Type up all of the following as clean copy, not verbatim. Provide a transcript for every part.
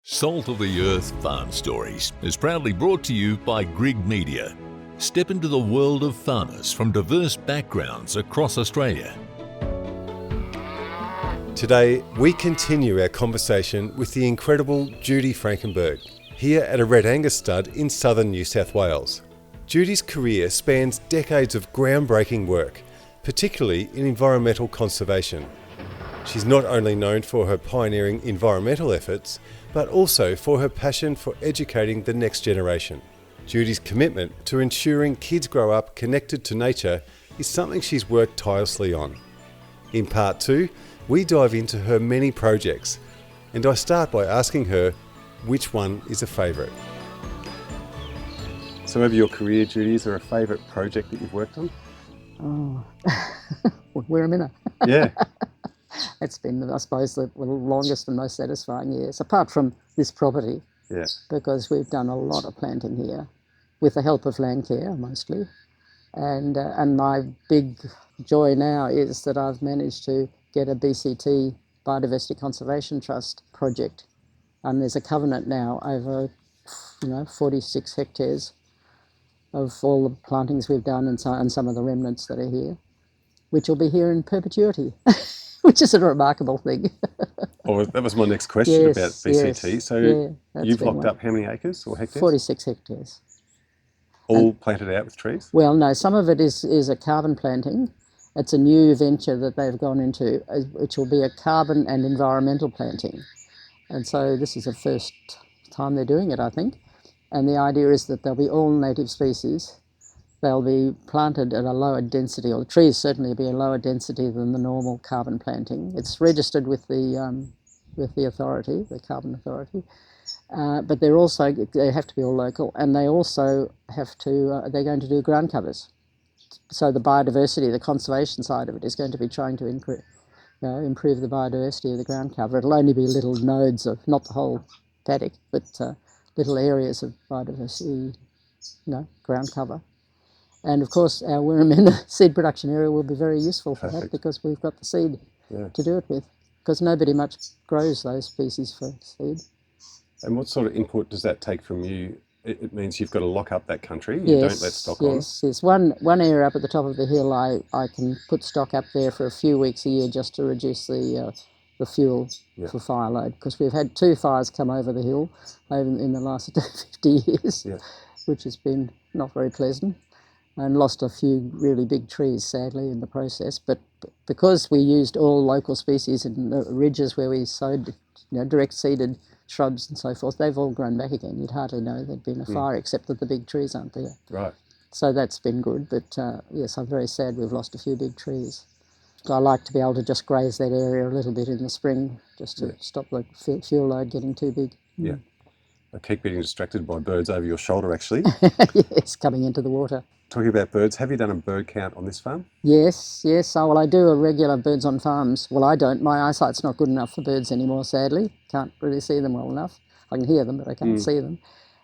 Salt of the Earth Farm Stories is proudly brought to you by Grig Media. Step into the world of farmers from diverse backgrounds across Australia. Today, we continue our conversation with the incredible Judy Frankenberg, here at a Red Angus stud in southern New South Wales. Judy's career spans decades of groundbreaking work, particularly in environmental conservation. She's not only known for her pioneering environmental efforts, but also for her passion for educating the next generation. Judy's commitment to ensuring kids grow up connected to nature is something she's worked tirelessly on. In part 2, we dive into her many projects, and I start by asking her which one is a favourite. So over your career, Judy, is there a favourite project that you've worked on? Oh, Warrangee. Yeah. It's been, I suppose, the longest and most satisfying years, apart from this property, Yeah. because we've done a lot of planting here, with the help of Landcare mostly. And my big joy now is that I've managed to get a BCT Biodiversity Conservation Trust project. And there's a covenant now over, 46 hectares of all the plantings we've done and some of the remnants that are here, which will be here in perpetuity, which is a remarkable thing. Oh, that was my next question Yes, about BCT. yes. So Yeah, you've locked up how many acres or hectares? 46 hectares. All planted out with trees? Well, no, some of it is a carbon planting. It's a new venture that they've gone into, which will be a carbon and environmental planting. And so this is the first time they're doing it, I think. And the idea is that they'll be all native species. They'll be planted at a lower density, or the trees certainly be a lower density than the normal carbon planting. It's registered with the authority, the Carbon Authority. But they have to be all local, and they also have to, they're going to do ground covers. So the biodiversity, the conservation side of it is going to be trying to improve the biodiversity of the ground cover. It'll only be little nodes of, not the whole paddock, but little areas of biodiversity, ground cover. And of course our Warrangee seed production area will be very useful for that, because we've got the seed to do it with, because nobody much grows those species for seed. And what sort of input does that take from you? It means you've got to lock up that country. You don't let stock on. Yes. One area up at the top of the hill, I can put stock up there for a few weeks a year just to reduce the fuel for fire load, because we've had 2 fires come over the hill in the last 50 years, which has been not very pleasant, and lost a few really big trees, sadly, in the process. But because we used all local species in the ridges where we sowed, direct seeded shrubs and so forth, they've all grown back again. You'd hardly know there'd been a fire, except that the big trees aren't there. Right. So that's been good, but yes, I'm very sad we've lost a few big trees. I like to be able to just graze that area a little bit in the spring, just to stop the fuel load getting too big. Yeah. I keep getting distracted by birds over your shoulder, actually. Yes, coming into the water. Talking about birds, have you done a bird count on this farm? Yes. Oh, I do a regular birds on farms. Well, I don't. My eyesight's not good enough for birds anymore, sadly. Can't really see them well enough. I can hear them, but I can't see them.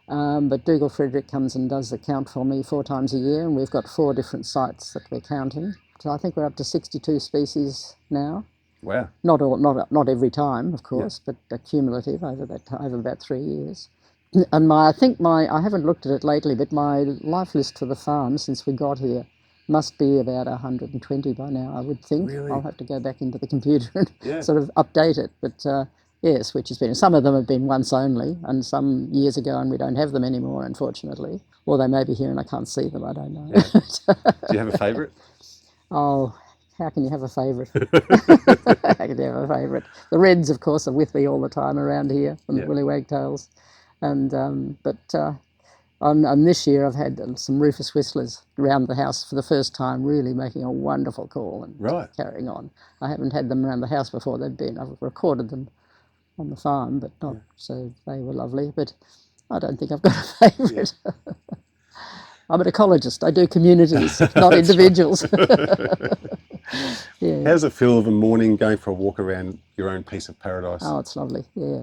But Dougal Frederick comes and does the count for me 4 times a year, and we've got 4 different sites that we're counting. So I think we're up to 62 species now. Wow. Not every time, of course, but cumulative over about 3 years. And I haven't looked at it lately, but my life list for the farm since we got here must be about 120 by now, I would think. Really? I'll have to go back into the computer and sort of update it. But yes, which has been, some of them have been once only, and some years ago, and we don't have them anymore, unfortunately. Or they may be here and I can't see them, I don't know. Yeah. Do you have a favourite? Oh, how can you have a favourite? How can you have a favourite? The reds, of course, are with me all the time around here, and the woolly wagtails. And on this year I've had some rufous whistlers around the house for the first time, really making a wonderful call and carrying on. I haven't had them around the house before. I've recorded them on the farm, but not so they were lovely. But I don't think I've got a favourite. Yeah. I'm an ecologist. I do communities, not individuals. How does it feel of a morning going for a walk around your own piece of paradise? Oh, it's lovely. Yeah,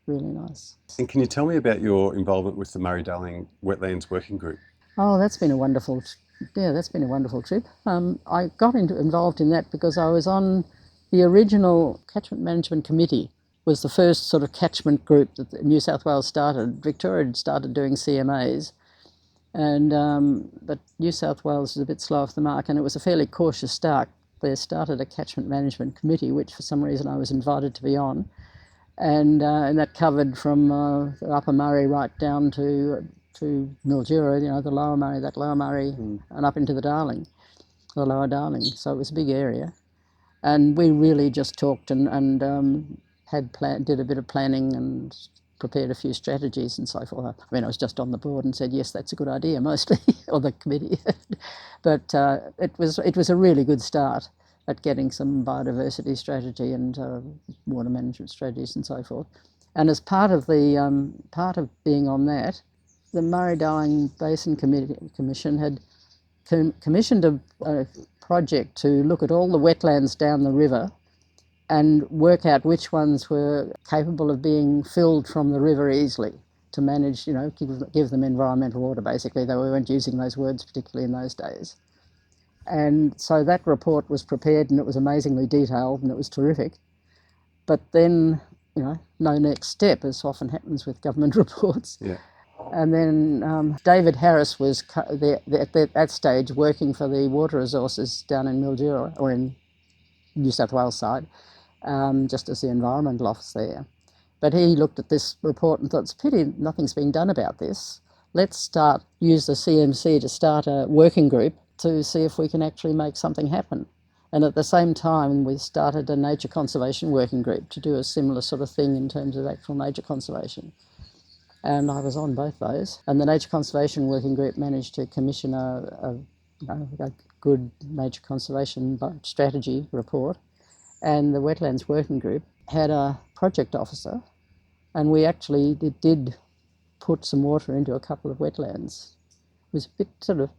really nice. And can you tell me about your involvement with the Murray-Darling Wetlands Working Group? Oh, that's been a wonderful trip. I got involved in that because I was on the original Catchment Management Committee was the first sort of catchment group that New South Wales started. Victoria had started doing CMAs, and but New South Wales was a bit slow off the mark, and it was a fairly cautious start. They started a catchment management committee, which for some reason I was invited to be on, and that covered from the Upper Murray right down to Mildura, the Lower Murray, and up into the Darling, the Lower Darling. So it was a big area, and we really just talked and did a bit of planning and prepared a few strategies and so forth. I mean, I was just on the board and said, yes, that's a good idea, mostly, or the committee. But it was a really good start at getting some biodiversity strategy and water management strategies and so forth. And as part of being on that, the Murray-Darling Basin Commission had commissioned a project to look at all the wetlands down the river and work out which ones were capable of being filled from the river easily to manage, give them environmental water, basically, though we weren't using those words particularly in those days. And so that report was prepared, and it was amazingly detailed, and it was terrific. But then, no next step, as often happens with government reports. Yeah. And then David Harris was at that stage working for the water resources down in Mildura, or in New South Wales side, just as the environmental officer there. But he looked at this report and thought, it's a pity nothing's being done about this. Let's use the CMC to start a working group to see if we can actually make something happen. And at the same time, we started a nature conservation working group to do a similar sort of thing in terms of actual nature conservation. And I was on both those. And the nature conservation working group managed to commission a good nature conservation strategy report. And the wetlands working group had a project officer, and we actually did put some water into a couple of wetlands. It was a bit sort of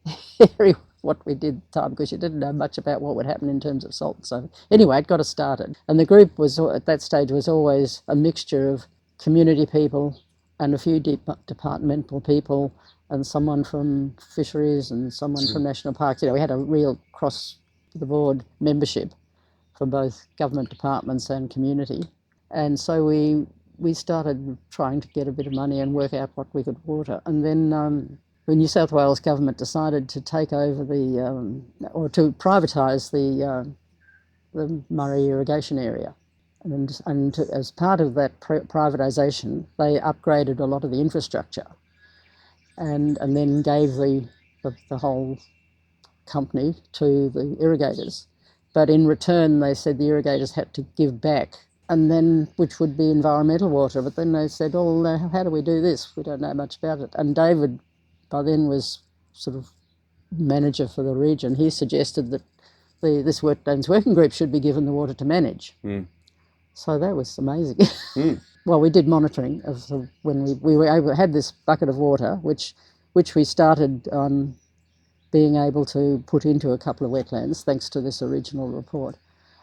hairy what we did at the time, because you didn't know much about what would happen in terms of salt. So anyway, it got us started. And the group was, at that stage, was always a mixture of community people and a few departmental people and someone from fisheries and someone from national parks. We had a real cross-the-board membership from both government departments and community. And so we started trying to get a bit of money and work out what we could water. And then the New South Wales government decided to take over or to privatise the Murray irrigation area. And as part of that privatisation, they upgraded a lot of the infrastructure and then gave the whole company to the irrigators. But in return, they said the irrigators had to give back, and then, which would be environmental water. But then they said, how do we do this? We don't know much about it. And David, by then, was sort of manager for the region. He suggested that this wetlands working group should be given the water to manage. Mm. So that was amazing. Mm. Well, we did monitoring of when we had this bucket of water, which we started being able to put into a couple of wetlands, thanks to this original report.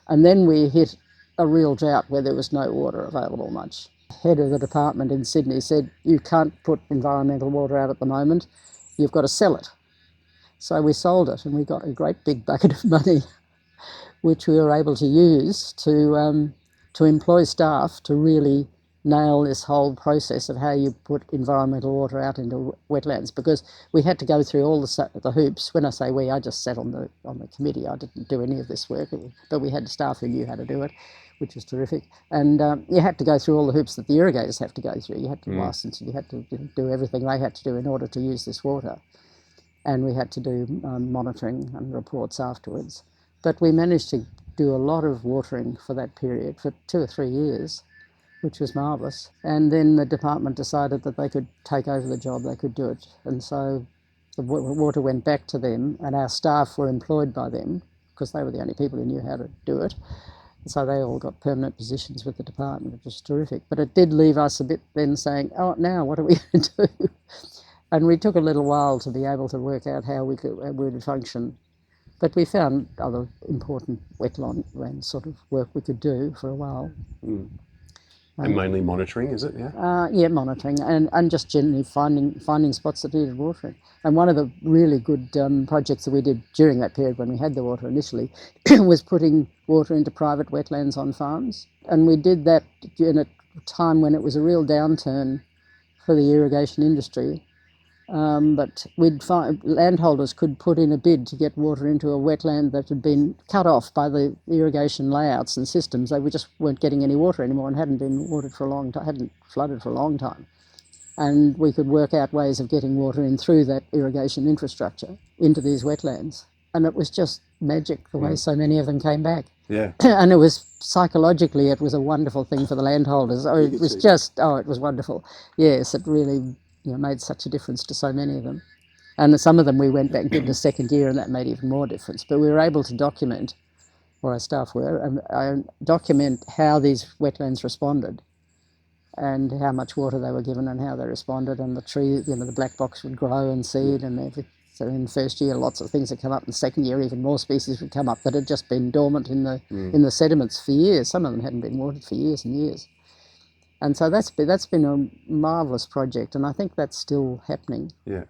And then we hit a real drought where there was no water available much. The head of the department in Sydney said, you can't put environmental water out at the moment, you've got to sell it. So we sold it, and we got a great big bucket of money, which we were able to use to employ staff to really nail this whole process of how you put environmental water out into wetlands, because we had to go through all the hoops. When I say we, I just sat on the committee. I didn't do any of this work, but we had staff who knew how to do it, which was terrific. And you had to go through all the hoops that the irrigators have to go through. You had to license, you had to do everything they had to do in order to use this water. And we had to do monitoring and reports afterwards. But we managed to do a lot of watering for that period, for 2 or 3 years, which was marvellous. And then the department decided that they could take over the job, they could do it. And so the water went back to them, and our staff were employed by them, because they were the only people who knew how to do it. And so they all got permanent positions with the department, which was terrific. But it did leave us a bit then saying, now what are we going to do? And we took a little while to be able to work out how we would function. But we found other important wetland sort of work we could do for a while. Mm. And mainly monitoring, is it? Yeah. Monitoring and just generally finding spots that needed watering. And one of the really good projects that we did during that period when we had the water initially was putting water into private wetlands on farms. And we did that, and it time when it was a real downturn for the irrigation industry. But we'd find landholders could put in a bid to get water into a wetland that had been cut off by the irrigation layouts and systems. They just weren't getting any water anymore and hadn't been watered for a long time, hadn't flooded for a long time. And we could work out ways of getting water in through that irrigation infrastructure into these wetlands. And it was just magic the way so many of them came back. Yeah. And it was psychologically, it was a wonderful thing for the landholders. Oh, it was just, it was wonderful. Yes, it really made such a difference to so many of them. And some of them we went back and did the second year, and that made even more difference. But we were able to document, or our staff were, document how these wetlands responded and how much water they were given and how they responded. And the tree, the black box would grow and seed and everything. So in the first year, lots of things would come up. In the second year, even more species would come up that had just been dormant in the sediments for years. Some of them hadn't been watered for years and years. And so that's been a marvellous project, and I think that's still happening. Yeah.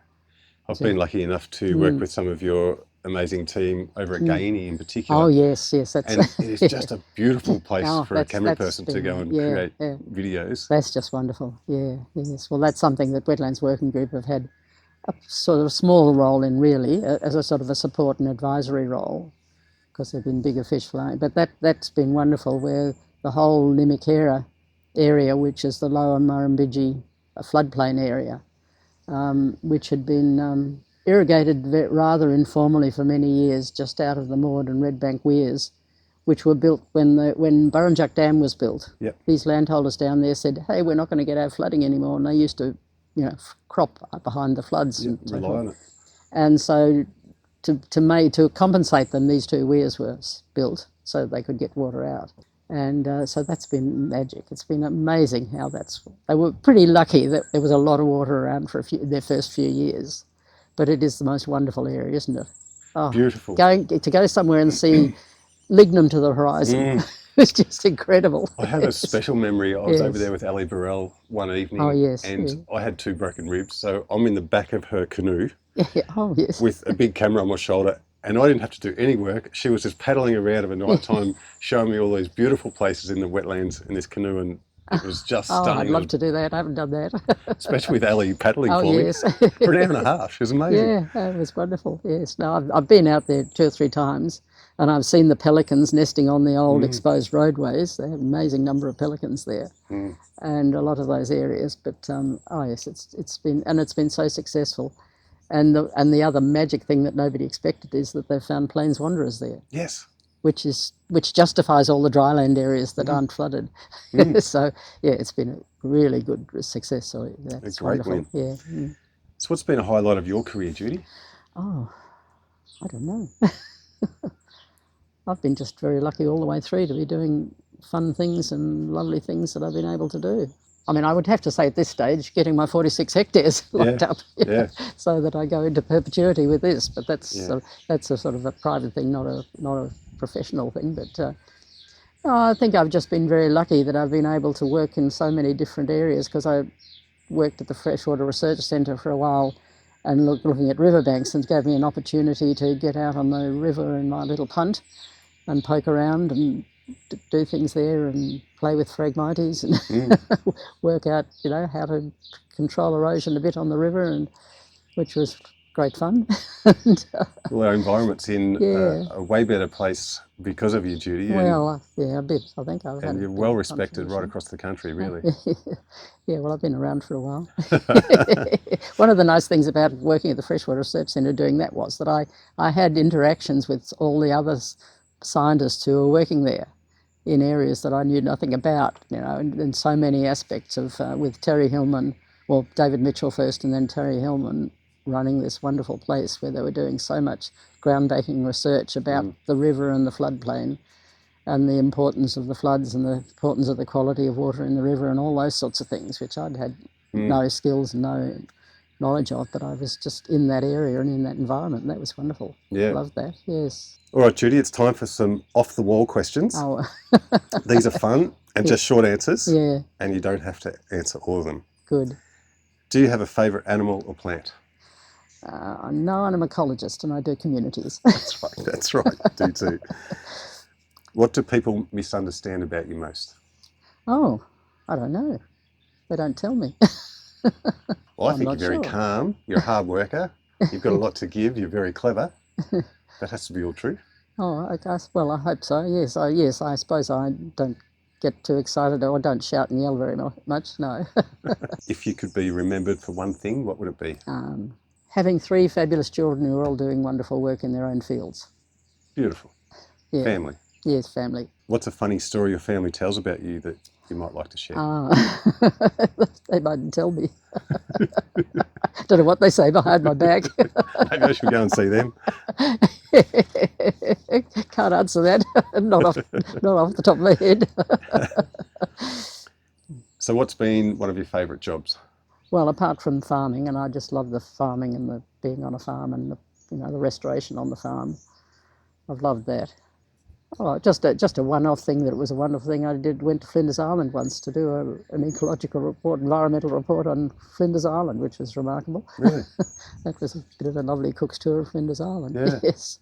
I've been lucky enough to work with some of your amazing team over at Gainey in particular. Oh, yes. That's, and it's just a beautiful place for a camera person to go and create videos. That's just wonderful, yes. Well, that's something that Wetlands Working Group have had a sort of small role in, really, as a sort of a support and advisory role, because there have been bigger fish flying. But that's been wonderful, where the whole Nimikera area, which is the lower Murrumbidgee floodplain area, which had been irrigated rather informally for many years, just out of the Maud and Redbank weirs, which were built when Burrinjuck Dam was built. Yep. These landholders down there said, hey, we're not going to get our flooding anymore, and they used to crop up behind the floods. Yep, and rely on it. And so to compensate them, these two weirs were built so they could get water out. And so that's been magic. It's been amazing how they were pretty lucky that there was a lot of water around for their first few years. But it is the most wonderful area, isn't it? Oh, beautiful. To go somewhere and see Lignum to the horizon was just incredible. I have a special memory. I was over there with Ali Burrell one evening. Oh, yes. And I had 2 broken ribs. So I'm in the back of her canoe Oh, yes. with a big camera on my shoulder. And I didn't have to do any work. She was just paddling around of a night time, showing me all these beautiful places in the wetlands in this canoe, and it was just stunning. I'd love to do that. I haven't done that. Especially with Ali paddling for me yes. for an hour and a half. It was amazing. Yeah, it was wonderful. Yes. No, I've been out there 2 or 3 times, and I've seen the pelicans nesting on the old exposed roadways. They have an amazing number of pelicans there, and a lot of those areas. But yes, it's been so successful. And the other magic thing that nobody expected is that they've found plains wanderers there. Yes. Which justifies all the dryland areas that aren't flooded. So it's been a really good success story. That's a great wonderful. win. Yeah. So what's been a highlight of your career, Judy? Oh, I don't know. I've been just very lucky all the way through to be doing fun things and lovely things that I've been able to do. I mean, I would have to say at this stage, getting my 46 hectares locked up, so that I go into perpetuity with this. But that's a sort of a private thing, not a professional thing. But I think I've just been very lucky that I've been able to work in so many different areas, because I worked at the Freshwater Research Centre for a while and looking at riverbanks, and gave me an opportunity to get out on the river in my little punt and poke around and do things there and play with phragmites and work out, how to control erosion a bit on the river, and which was great fun. Well, our environment's in a way better place because of you, Judy. Well, a bit. I think I've had. And you're well respected right across the country, really. Well, I've been around for a while. One of the nice things about working at the Freshwater Research Centre doing that was that I had interactions with all the other scientists who were working there in areas that I knew nothing about, in so many aspects of, with Terry Hillman, well, David Mitchell first, and then Terry Hillman running this wonderful place where they were doing so much groundbreaking research about the river and the floodplain and the importance of the floods and the importance of the quality of water in the river and all those sorts of things, which I'd had no skills and no knowledge of, but I was just in that area and in that environment, and that was wonderful. Yeah. Loved that, yes. All right, Judy, it's time for some off-the-wall questions. Oh. These are fun and just short answers. Yeah. And you don't have to answer all of them. Good. Do you have a favourite animal or plant? No, I'm an ecologist and I do communities. That's right, I do too. What do people misunderstand about you most? Oh, I don't know. They don't tell me. Well, I I'm think not you're very sure. calm, you're a hard worker, you've got a lot to give, you're very clever. That has to be all true. Oh, I guess, well, I hope so. Yes, I suppose I don't get too excited or don't shout and yell very much, no. If you could be remembered for one thing, what would it be? Having 3 fabulous children who are all doing wonderful work in their own fields. Beautiful. Yeah. Family. Yes, family. What's a funny story your family tells about you that you might like to share? They mightn't tell me. Don't know what they say behind my back. Maybe I should go and see them. Can't answer that. Not off the top of my head. So what's been one of your favourite jobs? Well, apart from farming, and I just love the farming and the being on a farm and the restoration on the farm. I've loved that. Oh, just a one-off thing that it was a wonderful thing. Went to Flinders Island once to do an ecological report, environmental report on Flinders Island, which was remarkable. Really? That was a bit of a lovely cook's tour of Flinders Island. Yeah. Yes.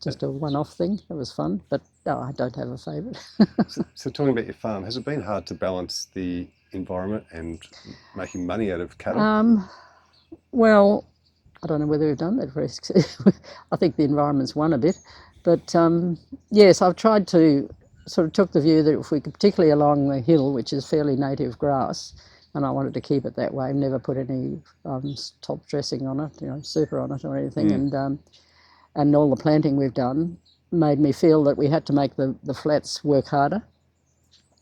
Just a one-off thing. It was fun, but no, I don't have a favourite. So talking about your farm, has it been hard to balance the environment and making money out of cattle? Well, I don't know whether we've done that very successfully. I think the environment's won a bit. But yes, I've tried to sort of took the view that if we could, particularly along the hill, which is fairly native grass, and I wanted to keep it that way, never put any top dressing on it, super on it or anything. And all the planting we've done made me feel that we had to make the flats work harder.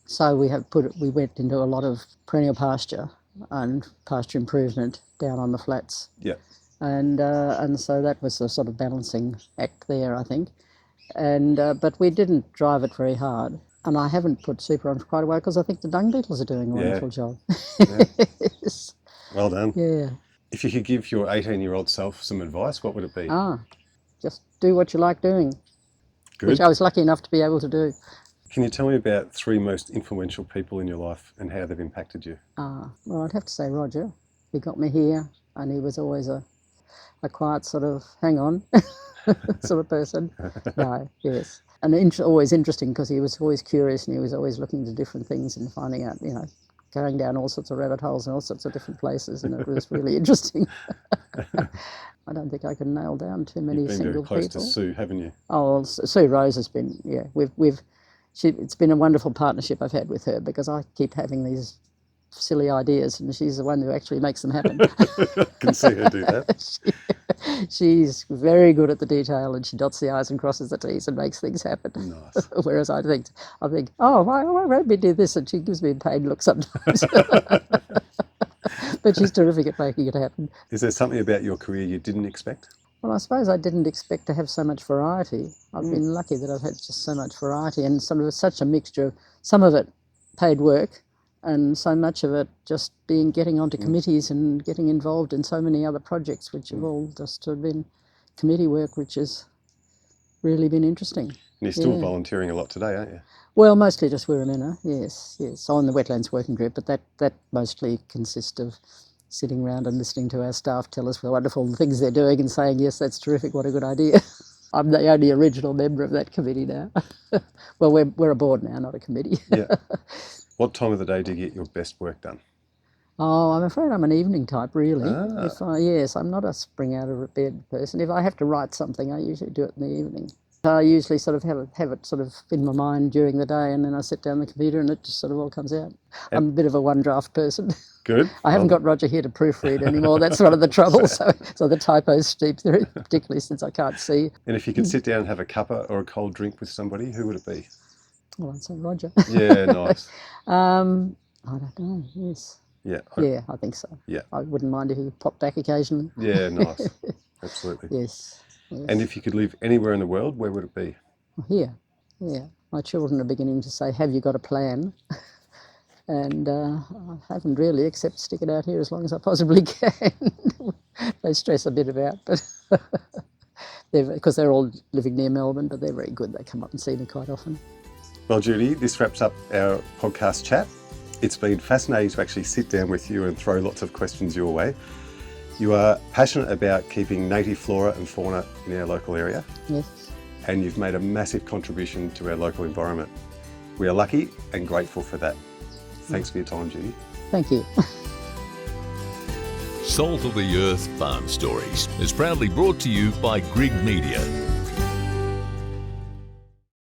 So we went into a lot of perennial pasture and pasture improvement down on the flats. Yeah. And so that was a sort of balancing act there, I think. But we didn't drive it very hard. And I haven't put super on for quite a while because I think the dung beetles are doing a wonderful job. Yeah. Yes. Well done. Yeah. If you could give your 18-year-old self some advice, what would it be? Just do what you like doing, Good. which I was lucky enough to be able to do. Can you tell me about 3 most influential people in your life and how they've impacted you? Well, I'd have to say Roger. He got me here, and he was always a quiet sort of hang on sort of person. No, yes. And always interesting because he was always curious and he was always looking to different things and finding out, going down all sorts of rabbit holes and all sorts of different places, and it was really interesting. I don't think I can nail down too many You've been single very close people. to Sue, haven't you? Oh, well, Sue Rose has been, it's been a wonderful partnership I've had with her because I keep having these silly ideas and she's the one who actually makes them happen. Can see her do that. She's very good at the detail and she dots the I's and crosses the T's and makes things happen. Nice. Whereas I think, oh, why won't we do this? And she gives me a paid look sometimes. But she's terrific at making it happen. Is there something about your career you didn't expect? Well, I suppose I didn't expect to have so much variety. I've been lucky that I've had just so much variety and sort of such a mixture of some of it paid work and so much of it just getting onto committees and getting involved in so many other projects which have all just been committee work, which has really been interesting. And you're still volunteering a lot today, aren't you? Well, mostly just Wirramena, yes. On the Wetlands Working Group, but that mostly consists of sitting around and listening to our staff tell us the wonderful things they're doing and saying, yes, that's terrific, what a good idea. I'm the only original member of that committee now. Well, we're a board now, not a committee. Yeah. What time of the day do you get your best work done? Oh, I'm afraid I'm an evening type, really. Ah. Yes, I'm not a spring out of bed person. If I have to write something, I usually do it in the evening. I usually sort of have it sort of in my mind during the day and then I sit down the computer and it just sort of all comes out. I'm a bit of a one draft person. Good. I haven't got Roger here to proofread anymore. That's one of the trouble. So the typos steep through, particularly since I can't see. And if you could sit down and have a cuppa or a cold drink with somebody, who would it be? Well, I'd say Roger. Yeah, nice. I don't know, yes. Yeah. Yeah, I think so. Yeah. I wouldn't mind if he popped back occasionally. Yeah, nice. Absolutely. Yes. And if you could live anywhere in the world, where would it be? Here, yeah. My children are beginning to say, have you got a plan? And I haven't really, except stick it out here as long as I possibly can. They stress a bit about, but because they're all living near Melbourne, but they're very good. They come up and see me quite often. Well, Judy, this wraps up our podcast chat. It's been fascinating to actually sit down with you and throw lots of questions your way. You are passionate about keeping native flora and fauna in our local area. Yes. And you've made a massive contribution to our local environment. We are lucky and grateful for that. Thanks for your time, Judy. Thank you. Salt of the Earth Farm Stories is proudly brought to you by Grig Media.